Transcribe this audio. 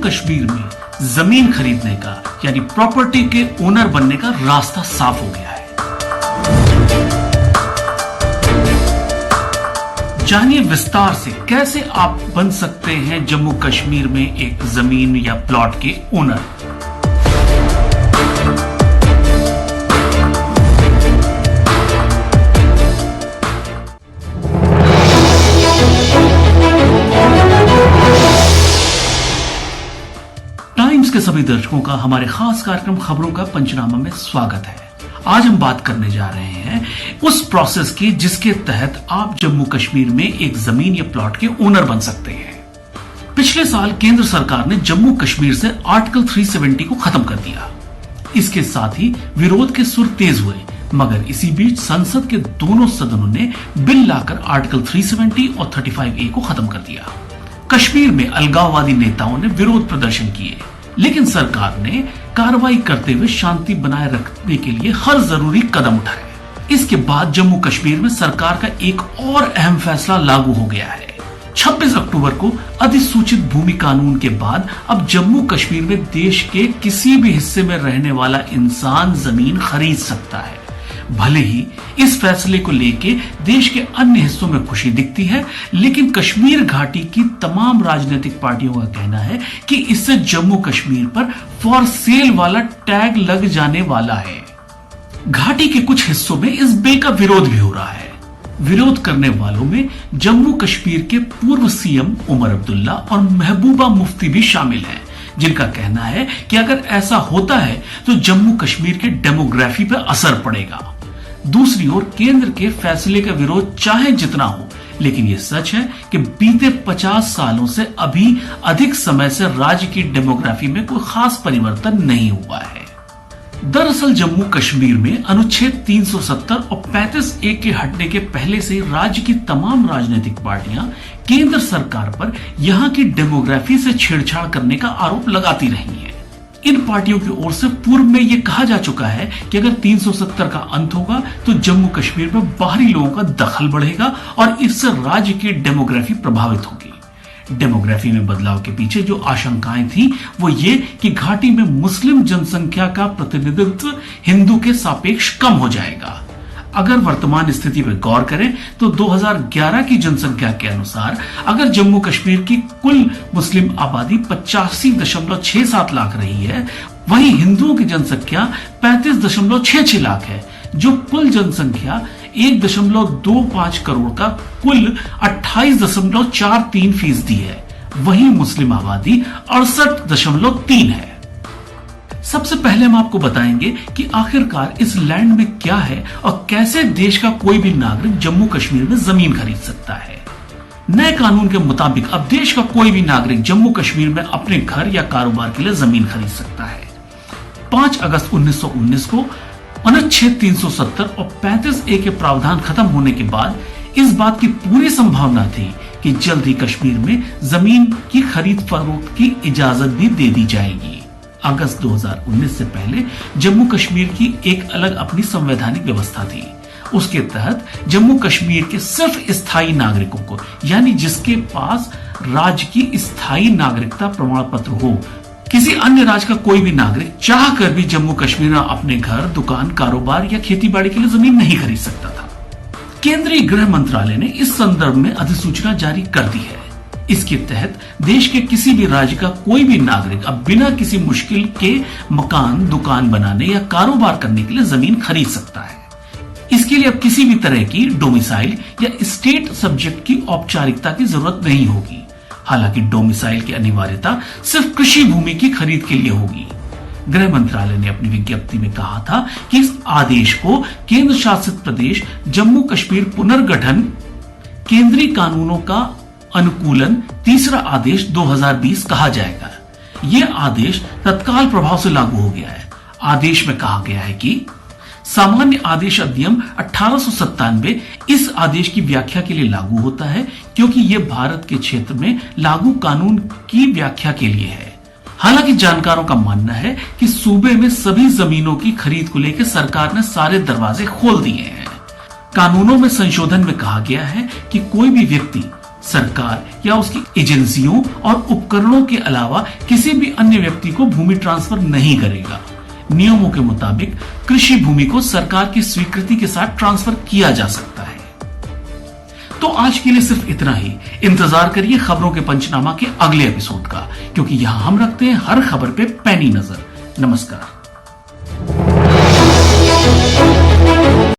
कश्मीर में जमीन खरीदने का यानी प्रॉपर्टी के ओनर बनने का रास्ता साफ हो गया है। जानिए विस्तार से कैसे आप बन सकते हैं जम्मू कश्मीर में एक जमीन या प्लॉट के ओनर। टाइम्स के सभी दर्शकों का हमारे खास कार्यक्रम खबरों का पंचनामा में स्वागत है। आज हम बात करने जा रहे हैं उस प्रोसेस की जिसके तहत आप जम्मू कश्मीर में एक जमीन या प्लॉट के ओनर बन सकते हैं। पिछले साल केंद्र सरकार ने जम्मू कश्मीर से आर्टिकल 370 को खत्म कर दिया। इसके साथ ही विरोध के सुर तेज हुए, मगर इसी बीच संसद के दोनों सदनों ने बिल लाकर आर्टिकल 370 और 35A को खत्म कर दिया। कश्मीर में अलगाववादी नेताओं ने विरोध प्रदर्शन किए, लेकिन सरकार ने कार्रवाई करते हुए शांति बनाए रखने के लिए हर जरूरी कदम उठाए। इसके बाद जम्मू कश्मीर में सरकार का एक और अहम फैसला लागू हो गया है। 26 अक्टूबर को अधिसूचित भूमि कानून के बाद अब जम्मू कश्मीर में देश के किसी भी हिस्से में रहने वाला इंसान जमीन खरीद सकता है। भले ही इस फैसले को लेके देश के अन्य हिस्सों में खुशी दिखती है, लेकिन कश्मीर घाटी की तमाम राजनीतिक पार्टियों का कहना है कि इससे जम्मू कश्मीर पर फॉर सेल वाला टैग लग जाने वाला है। घाटी के कुछ हिस्सों में इस बिल का विरोध भी हो रहा है। विरोध करने वालों में जम्मू कश्मीर के पूर्व सीएम उमर अब्दुल्ला और महबूबा मुफ्ती भी शामिल हैं, जिनका कहना है कि अगर ऐसा होता है तो जम्मू कश्मीर के डेमोग्राफी पर असर पड़ेगा। दूसरी ओर केंद्र के फैसले का विरोध चाहे जितना हो, लेकिन यह सच है कि बीते 50 सालों से अभी अधिक समय से राज्य की डेमोग्राफी में कोई खास परिवर्तन नहीं हुआ है। दरअसल जम्मू कश्मीर में अनुच्छेद 370 और 35A के हटने के पहले से राज्य की तमाम राजनीतिक पार्टियां केंद्र सरकार पर यहां की डेमोग्राफी से छेड़छाड़ करने का आरोप लगाती रही हैं। इन पार्टियों की ओर से पूर्व में यह कहा जा चुका है कि अगर 370 का अंत होगा तो जम्मू कश्मीर में बाहरी लोगों का दखल बढ़ेगा और इससे राज्य की डेमोग्राफी प्रभावित होगी। डेमोग्राफी में बदलाव के पीछे जो आशंकाएं थी वो ये कि घाटी में मुस्लिम जनसंख्या का प्रतिनिधित्व हिंदू के सापेक्ष कम हो जाएगा। अगर वर्तमान स्थिति पर गौर करें तो 2011 की जनसंख्या के अनुसार अगर जम्मू कश्मीर की कुल मुस्लिम आबादी 85.67 लाख रही है, वहीं हिंदुओं की जनसंख्या 35.66 लाख है, जो कुल जनसंख्या 1.25 करोड़ का कुल 28.43% है। वहीं मुस्लिम आबादी 68.3 है। सबसे पहले हम आपको बताएंगे कि आखिरकार इस लैंड में क्या है और कैसे देश का कोई भी नागरिक जम्मू कश्मीर में जमीन खरीद सकता है। नए कानून के मुताबिक अब देश का कोई भी नागरिक जम्मू कश्मीर में अपने घर या कारोबार के लिए जमीन खरीद सकता है। 5 अगस्त 1919 को अनुच्छेद 370 और 35A के प्रावधान खत्म होने के बाद इस बात की पूरी संभावना थी कि जल्द ही कश्मीर में जमीन की खरीद फरोख्त की इजाजत भी दे दी जाएगी। अगस्त 2019 से पहले जम्मू कश्मीर की एक अलग अपनी संवैधानिक व्यवस्था थी। उसके तहत जम्मू कश्मीर के सिर्फ स्थायी नागरिकों को, यानी जिसके पास राज्य की स्थायी नागरिकता प्रमाण पत्र हो, किसी अन्य राज्य का कोई भी नागरिक चाह कर भी जम्मू कश्मीर में अपने घर, दुकान, कारोबार या खेतीबाड़ी के लिए जमीन नहीं खरीद सकता था। केंद्रीय गृह मंत्रालय ने इस संदर्भ में अधिसूचना जारी कर दी है। इसके तहत देश के किसी भी राज्य का कोई भी नागरिक अब बिना किसी मुश्किल के मकान, दुकान बनाने या कारोबार करने के लिए जमीन खरीद सकता है। इसके लिए अब किसी भी तरह की डोमिसाइल या स्टेट सब्जेक्ट की औपचारिकता की जरूरत नहीं होगी। हालांकि डोमिसाइल की अनिवार्यता सिर्फ कृषि भूमि की खरीद के लिए होगी। गृह मंत्रालय ने अपनी विज्ञप्ति में कहा था कि इस आदेश को केंद्र शासित प्रदेश जम्मू कश्मीर पुनर्गठन केंद्रीय कानूनों का अनुकूलन तीसरा आदेश 2020 कहा जाएगा। यह आदेश तत्काल प्रभाव से लागू हो गया है। आदेश में कहा गया है कि सामान्य आदेश अधिनियम 1897 इस आदेश की व्याख्या के लिए लागू होता है, क्योंकि यह भारत के क्षेत्र में लागू कानून की व्याख्या के लिए है। हालांकि जानकारों का मानना है कि सूबे में सभी जमीनों की खरीद को लेकर सरकार ने सारे दरवाजे खोल दिए हैं। कानूनों में संशोधन में कहा गया है कि कोई भी व्यक्ति सरकार या उसकी एजेंसियों और उपकरणों के अलावा किसी भी अन्य व्यक्ति को भूमि ट्रांसफर नहीं करेगा। नियमों के मुताबिक कृषि भूमि को सरकार की स्वीकृति के साथ ट्रांसफर किया जा सकता है। तो आज के लिए सिर्फ इतना ही। इंतजार करिए खबरों के पंचनामा के अगले एपिसोड का, क्योंकि यहां हम रखते हैं हर खबर पे पैनी नजर। नमस्कार।